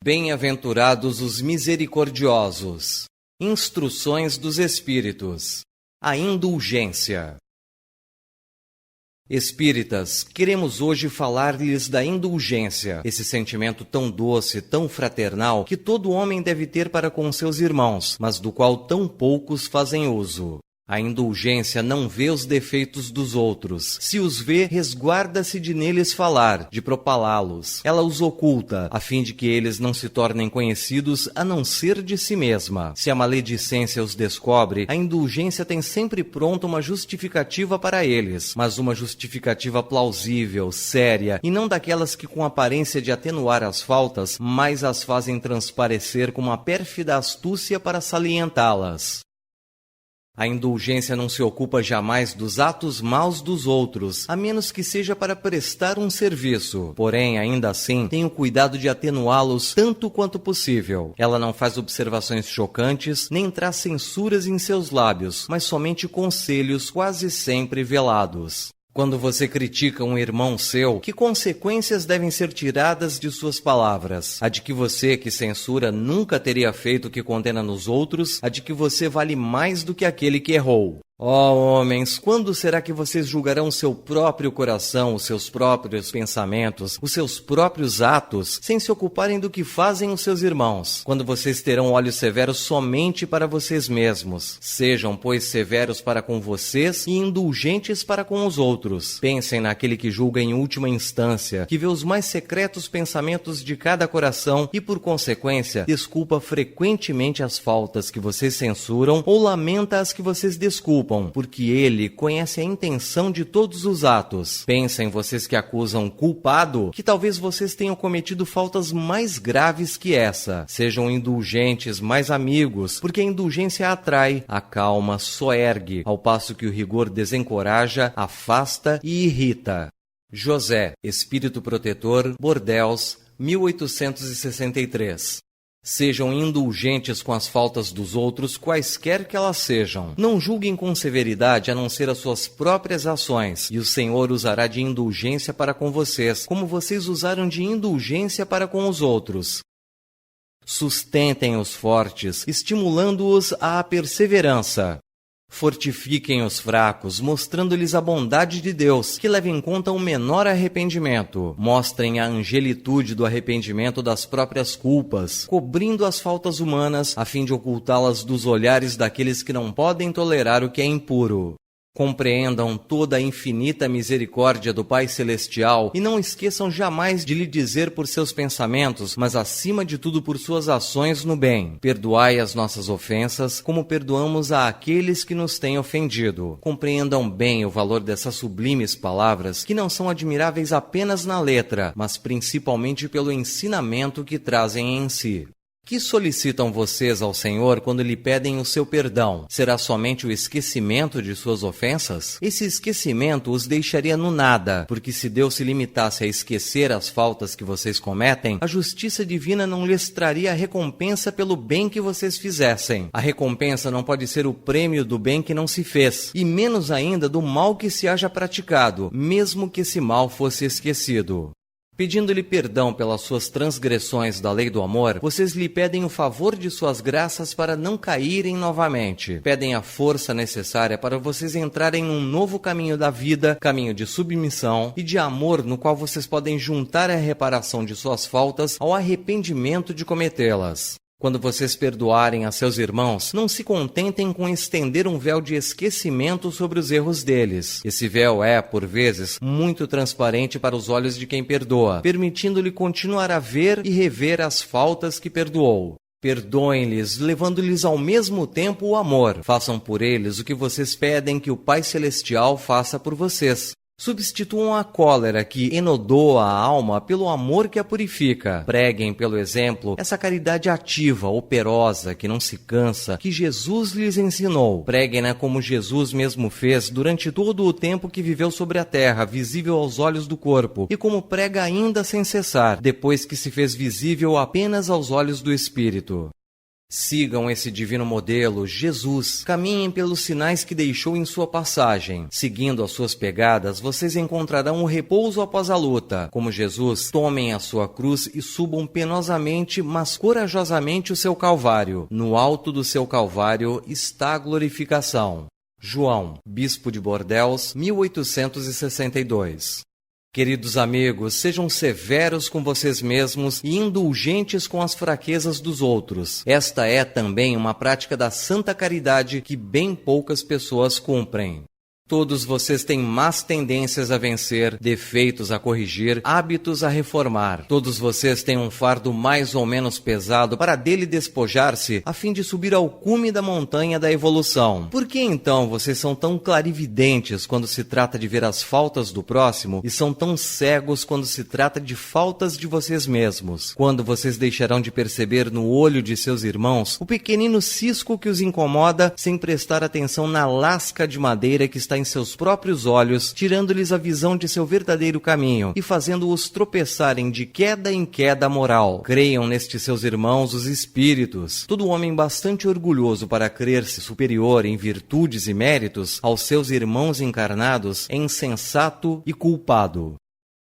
Bem-aventurados os misericordiosos. Instruções dos Espíritos. A indulgência. Espíritas, queremos hoje falar-lhes da indulgência, esse sentimento tão doce, tão fraternal, que todo homem deve ter para com seus irmãos, mas do qual tão poucos fazem uso. A indulgência não vê os defeitos dos outros. Se os vê, resguarda-se de neles falar, de propalá-los. Ela os oculta, a fim de que eles não se tornem conhecidos a não ser de si mesma. Se a maledicência os descobre, a indulgência tem sempre pronta uma justificativa para eles, mas uma justificativa plausível, séria, e não daquelas que com aparência de atenuar as faltas, mais as fazem transparecer com uma pérfida astúcia para salientá-las. A indulgência não se ocupa jamais dos atos maus dos outros, a menos que seja para prestar um serviço. Porém, ainda assim, tem o cuidado de atenuá-los tanto quanto possível. Ela não faz observações chocantes, nem traz censuras em seus lábios, mas somente conselhos quase sempre velados. Quando você critica um irmão seu, que consequências devem ser tiradas de suas palavras? A de que você, que censura, nunca teria feito o que condena nos outros? A de que você vale mais do que aquele que errou? Ó homens, quando será que vocês julgarão o seu próprio coração, os seus próprios pensamentos, os seus próprios atos, sem se ocuparem do que fazem os seus irmãos? Quando vocês terão olhos severos somente para vocês mesmos. Sejam, pois, severos para com vocês e indulgentes para com os outros. Pensem naquele que julga em última instância, que vê os mais secretos pensamentos de cada coração e, por consequência, desculpa frequentemente as faltas que vocês censuram ou lamenta as que vocês desculpam, porque ele conhece a intenção de todos os atos. Pensem vocês que acusam culpado, que talvez vocês tenham cometido faltas mais graves que essa. Sejam indulgentes, mais amigos, porque a indulgência atrai, acalma, soergue, ao passo que o rigor desencoraja, afasta e irrita. José, Espírito Protetor, Bordeaux, 1863. Sejam indulgentes com as faltas dos outros, quaisquer que elas sejam. Não julguem com severidade a não ser as suas próprias ações, e o Senhor usará de indulgência para com vocês, como vocês usaram de indulgência para com os outros. Sustentem os fortes, estimulando-os à perseverança. Fortifiquem os fracos, mostrando-lhes a bondade de Deus, que leva em conta um menor arrependimento. Mostrem a angelitude do arrependimento das próprias culpas, cobrindo as faltas humanas, a fim de ocultá-las dos olhares daqueles que não podem tolerar o que é impuro. Compreendam toda a infinita misericórdia do Pai Celestial e não esqueçam jamais de lhe dizer por seus pensamentos, mas acima de tudo por suas ações no bem: perdoai as nossas ofensas, como perdoamos a aqueles que nos têm ofendido. Compreendam bem o valor dessas sublimes palavras, que não são admiráveis apenas na letra, mas principalmente pelo ensinamento que trazem em si. Que solicitam vocês ao Senhor quando lhe pedem o seu perdão? Será somente o esquecimento de suas ofensas? Esse esquecimento os deixaria no nada, porque se Deus se limitasse a esquecer as faltas que vocês cometem, a justiça divina não lhes traria a recompensa pelo bem que vocês fizessem. A recompensa não pode ser o prêmio do bem que não se fez, e menos ainda do mal que se haja praticado, mesmo que esse mal fosse esquecido. Pedindo-lhe perdão pelas suas transgressões da lei do amor, vocês lhe pedem o favor de suas graças para não caírem novamente. Pedem a força necessária para vocês entrarem num novo caminho da vida, caminho de submissão e de amor, no qual vocês podem juntar a reparação de suas faltas ao arrependimento de cometê-las. Quando vocês perdoarem a seus irmãos, não se contentem com estender um véu de esquecimento sobre os erros deles. Esse véu é, por vezes, muito transparente para os olhos de quem perdoa, permitindo-lhe continuar a ver e rever as faltas que perdoou. Perdoem-lhes, levando-lhes ao mesmo tempo o amor. Façam por eles o que vocês pedem que o Pai Celestial faça por vocês. Substituam a cólera que enodoa a alma pelo amor que a purifica. Preguem, pelo exemplo, essa caridade ativa, operosa, que não se cansa, que Jesus lhes ensinou. Preguem-na como Jesus mesmo fez durante todo o tempo que viveu sobre a terra, visível aos olhos do corpo, e como prega ainda sem cessar, depois que se fez visível apenas aos olhos do Espírito. Sigam esse divino modelo, Jesus. Caminhem pelos sinais que deixou em sua passagem. Seguindo as suas pegadas, vocês encontrarão o repouso após a luta. Como Jesus, tomem a sua cruz e subam penosamente, mas corajosamente o seu Calvário. No alto do seu Calvário está a glorificação. João, Bispo de Bordeaux, 1862. Queridos amigos, sejam severos com vocês mesmos e indulgentes com as fraquezas dos outros. Esta é também uma prática da santa caridade que bem poucas pessoas cumprem. Todos vocês têm más tendências a vencer, defeitos a corrigir, hábitos a reformar. Todos vocês têm um fardo mais ou menos pesado para dele despojar-se, a fim de subir ao cume da montanha da evolução. Por que então vocês são tão clarividentes quando se trata de ver as faltas do próximo e são tão cegos quando se trata de faltas de vocês mesmos? Quando vocês deixarão de perceber no olho de seus irmãos o pequenino cisco que os incomoda, sem prestar atenção na lasca de madeira que está em seus próprios olhos, tirando-lhes a visão de seu verdadeiro caminho e fazendo-os tropeçarem de queda em queda moral? Creiam nestes seus irmãos os espíritos. Todo homem bastante orgulhoso para crer-se superior em virtudes e méritos aos seus irmãos encarnados é insensato e culpado.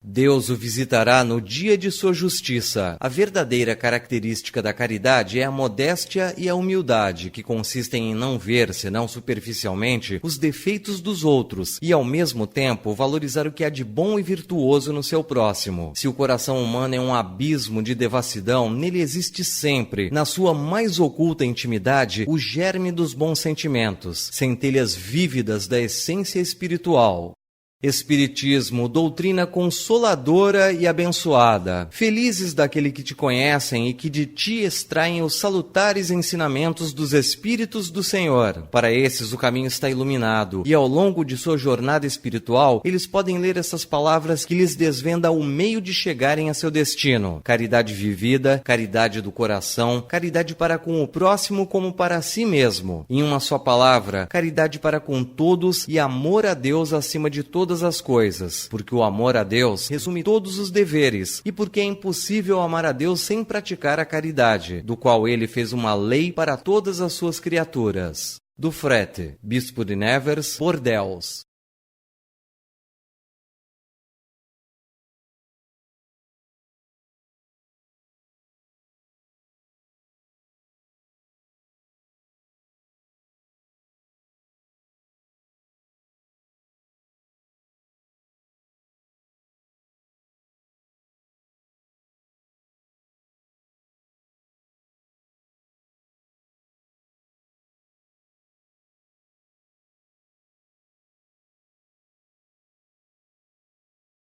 Deus o visitará no dia de sua justiça. A verdadeira característica da caridade é a modéstia e a humildade, que consistem em não ver, senão superficialmente, os defeitos dos outros e, ao mesmo tempo, valorizar o que há de bom e virtuoso no seu próximo. Se o coração humano é um abismo de devassidão, nele existe sempre, na sua mais oculta intimidade, o germe dos bons sentimentos, centelhas vívidas da essência espiritual. Espiritismo, doutrina consoladora e abençoada. Felizes daquele que te conhecem e que de ti extraem os salutares ensinamentos dos Espíritos do Senhor. Para esses o caminho está iluminado, e ao longo de sua jornada espiritual, eles podem ler essas palavras que lhes desvenda o meio de chegarem a seu destino. Caridade vivida, caridade do coração, caridade para com o próximo como para si mesmo. Em uma só palavra, caridade para com todos e amor a Deus acima de todas as coisas, porque o amor a Deus resume todos os deveres e porque é impossível amar a Deus sem praticar a caridade, do qual ele fez uma lei para todas as suas criaturas. Dufrete, Bispo de Nevers, Bordeaux.